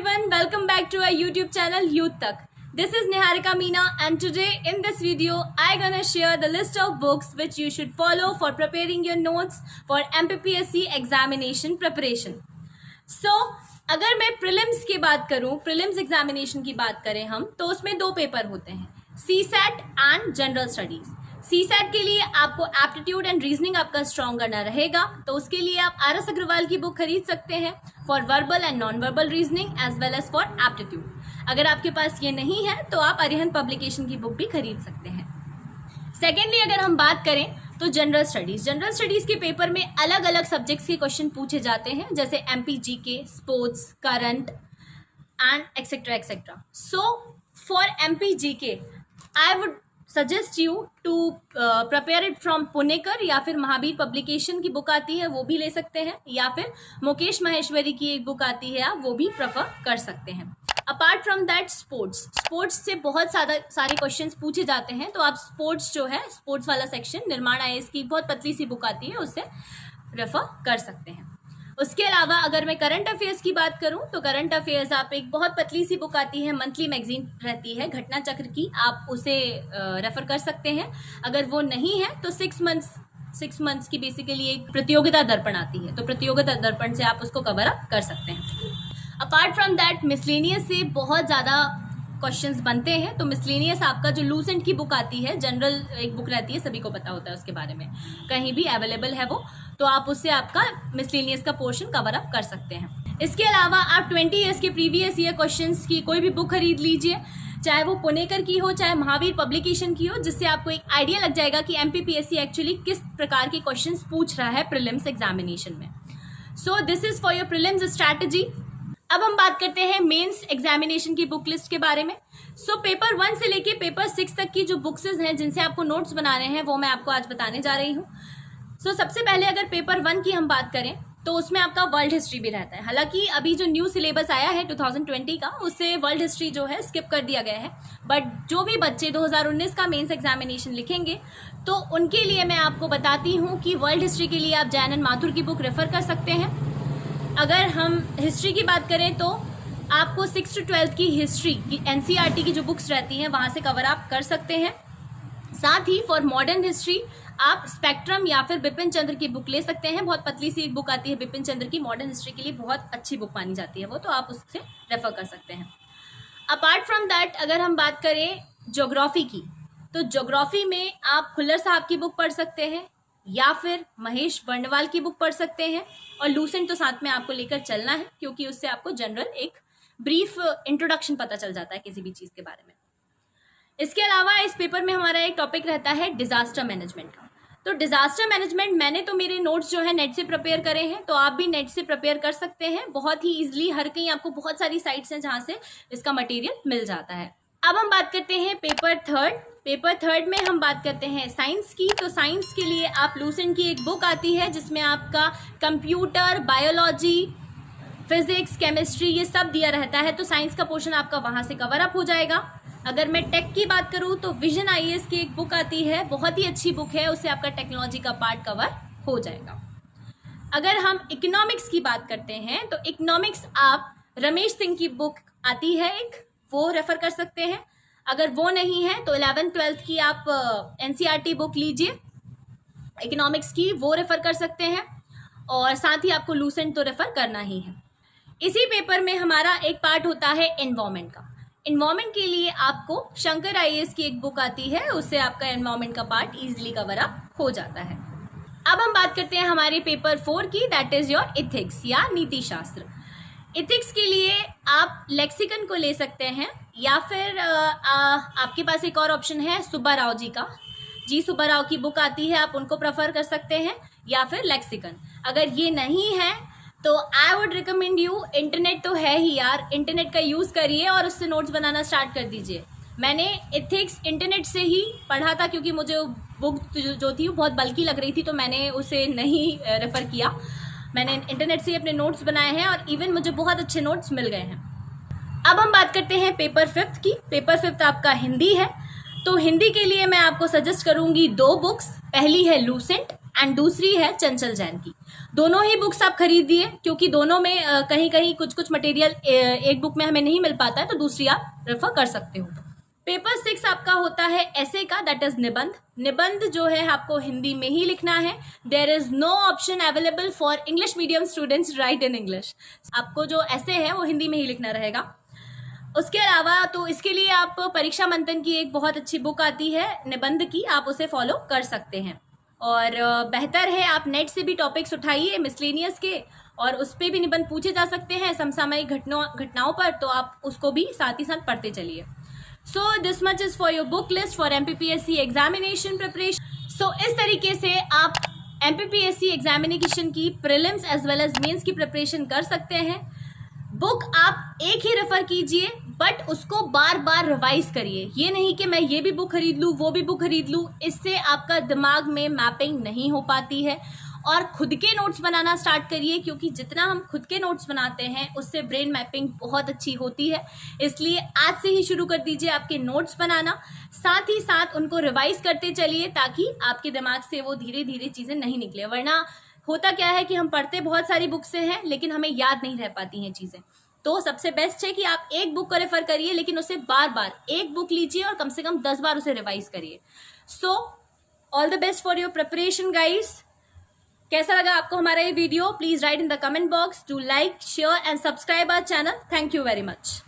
everyone, welcome back to our YouTube channel Youth Tak. This is Niharika Meena and today in this video I gonna share the list of books which you should follow for preparing your notes for MPPSC examination preparation. So अगर मैं prelims की बात करूं, prelims examination की बात करें हम, तो उसमें दो पेपर होते हैं, CSAT and general studies. CSAT के लिए आपको एप्टीट्यूड एंड रीजनिंग आपका स्ट्रॉन्ग करना रहेगा, तो उसके लिए आप RS अग्रवाल की बुक खरीद सकते हैं for verbal and non verbal reasoning as well as for aptitude. अगर आपके पास ये नहीं है तो आप अरिहंत पब्लिकेशन की बुक भी खरीद सकते हैं. सेकेंडली अगर हम बात करें तो जनरल स्टडीज के पेपर में अलग अलग सब्जेक्ट्स के क्वेश्चन पूछे जाते हैं, जैसे MP GK, sports, current and etcetera etcetera. So for MP GK I would suggest you to prepare it from Punekar, या फिर महावीर पब्लिकेशन की बुक आती है वो भी ले सकते हैं, या फिर मुकेश माहेश्वरी की एक बुक आती है आप वो भी प्रेफर कर सकते हैं. अपार्ट फ्रॉम दैट स्पोर्ट्स से बहुत सारे क्वेश्चंस पूछे जाते हैं, तो आप स्पोर्ट्स जो है, स्पोर्ट्स वाला सेक्शन निर्माण IAS की बहुत पतली सी बुक आती है उससे रेफर कर सकते हैं. उसके अलावा अगर मैं करंट अफेयर्स की बात करूं तो करंट अफेयर्स आप एक बहुत पतली सी बुक आती है, मंथली मैगजीन रहती है घटना चक्र की, आप उसे रेफर कर सकते हैं. अगर वो नहीं है तो 6 मंथ्स की बेसिकली एक प्रतियोगिता दर्पण आती है, तो प्रतियोगिता दर्पण से आप उसको कवर अप कर सकते हैं. अपार्ट फ्रॉम दैट मिसलेनियस से बहुत ज़्यादा क्वेश्चंस बनते हैं, तो मिसलेनियस आपका जो लूसेंट की बुक आती है, जनरल एक बुक रहती है, सभी को पता होता है उसके बारे में, कहीं भी अवेलेबल है वो, तो आप उससे आपका मिसलेनियस का पोर्शन कवर अप कर सकते हैं. इसके अलावा आप 20 ईयर्स के प्रीवियस ईयर क्वेश्चंस की कोई भी बुक खरीद लीजिए, चाहे वो पुणेकर की हो चाहे महावीर पब्लिकेशन की हो, जिससे आपको एक आइडिया लग जाएगा कि MPPSC एक्चुअली किस प्रकार के क्वेश्चंस पूछ रहा है प्रीलिम्स एग्जामिनेशन में. So this is for your prelims strategy. अब हम बात करते हैं मेंस एग्जामिनेशन की बुक लिस्ट के बारे में. सो पेपर 1 से लेके पेपर 6 तक की जो बुक्स हैं जिनसे आपको नोट्स बनाने हैं वो मैं आपको आज बताने जा रही हूँ. सो सबसे पहले अगर पेपर 1 की हम बात करें तो उसमें आपका वर्ल्ड हिस्ट्री भी रहता है. हालांकि अभी जो न्यू सिलेबस आया है 2020 का, उससे वर्ल्ड हिस्ट्री जो है स्किप कर दिया गया है, बट जो भी बच्चे 2019 का मेंस एग्जामिनेशन लिखेंगे तो उनके लिए मैं आपको बताती हूँ कि वर्ल्ड हिस्ट्री के लिए आप जैन एंड माथुर की बुक रेफर कर सकते हैं. अगर हम हिस्ट्री की बात करें तो आपको 6 to 12 की हिस्ट्री की NCERT की जो बुक्स रहती हैं वहाँ से कवर अप कर सकते हैं. साथ ही फॉर मॉडर्न हिस्ट्री आप स्पेक्ट्रम या फिर बिपिन चंद्र की बुक ले सकते हैं. बहुत पतली सी एक बुक आती है बिपिन चंद्र की, मॉडर्न हिस्ट्री के लिए बहुत अच्छी बुक मानी जाती है वो, तो आप उससे रेफर कर सकते हैं. अपार्ट फ्रॉम दैट अगर हम बात करें ज्योग्राफी की, तो ज्योग्राफी में आप खुल्लर साहब की बुक पढ़ सकते हैं या फिर महेश वर्णवाल की बुक पढ़ सकते हैं, और लूसेंट तो साथ में आपको लेकर चलना है क्योंकि उससे आपको जनरल एक ब्रीफ इंट्रोडक्शन पता चल जाता है किसी भी चीज़ के बारे में. इसके अलावा इस पेपर में हमारा एक टॉपिक रहता है डिजास्टर मैनेजमेंट का. तो डिजास्टर मैनेजमेंट मैंने तो मेरे नोट्स जो है नेट से प्रिपेयर करे हैं, तो आप भी नेट से प्रिपेयर कर सकते हैं बहुत ही ईजिली. हर कहीं आपको बहुत सारी साइट्स हैं जहाँ से इसका मटेरियल मिल जाता है. अब हम बात करते हैं पेपर थर्ड में हम बात करते हैं साइंस की. तो साइंस के लिए आप लूसेंट की एक बुक आती है जिसमें आपका कंप्यूटर, बायोलॉजी, फिजिक्स, केमिस्ट्री ये सब दिया रहता है, तो साइंस का पोर्शन आपका वहाँ से कवर अप हो जाएगा. अगर मैं टेक की बात करूँ तो विजन IAS की एक बुक आती है, बहुत ही अच्छी बुक है, उससे आपका टेक्नोलॉजी का पार्ट कवर हो जाएगा. अगर हम इकोनॉमिक्स की बात करते हैं तो इकोनॉमिक्स आप रमेश सिंह की बुक आती है एक, वो रेफर कर सकते हैं. अगर वो नहीं है तो 11th-12th की आप NCERT बुक लीजिए इकोनॉमिक्स की, वो रेफर कर सकते हैं, और साथ ही आपको लूसेंट तो रेफर करना ही है. इसी पेपर में हमारा एक पार्ट होता है एनवायरमेंट का. एनवायरमेंट के लिए आपको शंकर IAS की एक बुक आती है, उससे आपका एनवायरमेंट का पार्ट इजीली कवर अप हो जाता है. अब हम बात करते हैं हमारे पेपर 4 की, दैट इज योर इथिक्स या नीति शास्त्र. इथिक्स के लिए आप लेक्सिकन को ले सकते हैं, या फिर आपके पास एक और ऑप्शन है सुब्बा राव जी का, जी सुब्बा राव की बुक आती है, आप उनको प्रेफर कर सकते हैं, या फिर लेक्सिकन. अगर ये नहीं है तो I would recommend you, internet तो है ही यार, इंटरनेट का यूज़ करिए और उससे नोट्स बनाना स्टार्ट कर दीजिए. मैंने इथिक्स इंटरनेट से ही पढ़ा था क्योंकि मुझे बुक जो थी वो बहुत बल्कि लग रही थी, तो मैंने उसे नहीं रेफ़र किया. मैंने इंटरनेट से अपने नोट्स बनाए हैं और इवन मुझे बहुत अच्छे नोट्स मिल गए हैं. अब हम बात करते हैं पेपर 5 की. पेपर 5 आपका हिंदी है, तो हिंदी के लिए मैं आपको सजेस्ट करूंगी 2 बुक्स. पहली है लूसेंट एंड दूसरी है चंचल जैन की। दोनों ही बुक्स आप खरीदिए, क्योंकि दोनों में कहीं कहीं कुछ मटेरियल एक बुक में हमें नहीं मिल पाता है, तो दूसरी आप रेफर कर सकते हो। पेपर 6 आपका होता है ऐसे का, दैट इज निबंध। निबंध जो है आपको हिंदी में ही लिखना है। There is no option available for English medium students write in English. आपको जो ऐसे है वो हिंदी में ही लिखना रहेगा। उसके अलावा तो इसके लिए आप परीक्षा मंथन की एक बहुत अच्छी बुक आती है निबंध की, आप उसे फॉलो कर सकते हैं। और बेहतर है आप नेट से भी टॉपिक्स उठाइए मिसलेनियस के, और उस पर भी निबंध पूछे जा सकते हैं समसामयिक घटनाओं पर, तो आप उसको भी साथ ही साथ पढ़ते चलिए। So this much is for your book list for MPPSC examination preparation. So इस तरीके से आप MPPSC एग्जामिनेशन की prelims as well as mains की प्रिपरेशन कर सकते हैं। बुक आप एक ही रेफर कीजिए, बट उसको बार बार रिवाइज करिए। ये नहीं कि मैं ये भी बुक खरीद लूँ वो भी बुक खरीद लूँ, इससे आपका दिमाग में मैपिंग नहीं हो पाती है। और खुद के नोट्स बनाना स्टार्ट करिए, क्योंकि जितना हम खुद के नोट्स बनाते हैं उससे ब्रेन मैपिंग बहुत अच्छी होती है। इसलिए आज से ही शुरू कर दीजिए आपके नोट्स बनाना, साथ ही साथ उनको रिवाइज करते चलिए, ताकि आपके दिमाग से वो धीरे धीरे चीज़ें नहीं निकले। वरना होता क्या है कि हम पढ़ते बहुत सारी बुक से हैं, लेकिन हमें याद नहीं रह पाती हैं चीज़ें। तो सबसे बेस्ट है कि आप एक बुक को रेफर करिए, लेकिन उसे बार बार एक बुक लीजिए और कम से कम 10 बार उसे रिवाइज करिए। So all the best for your preparation guys. कैसा लगा आपको हमारा ये video? Please write in the comment box. Do like, share and subscribe our channel. Thank you very much.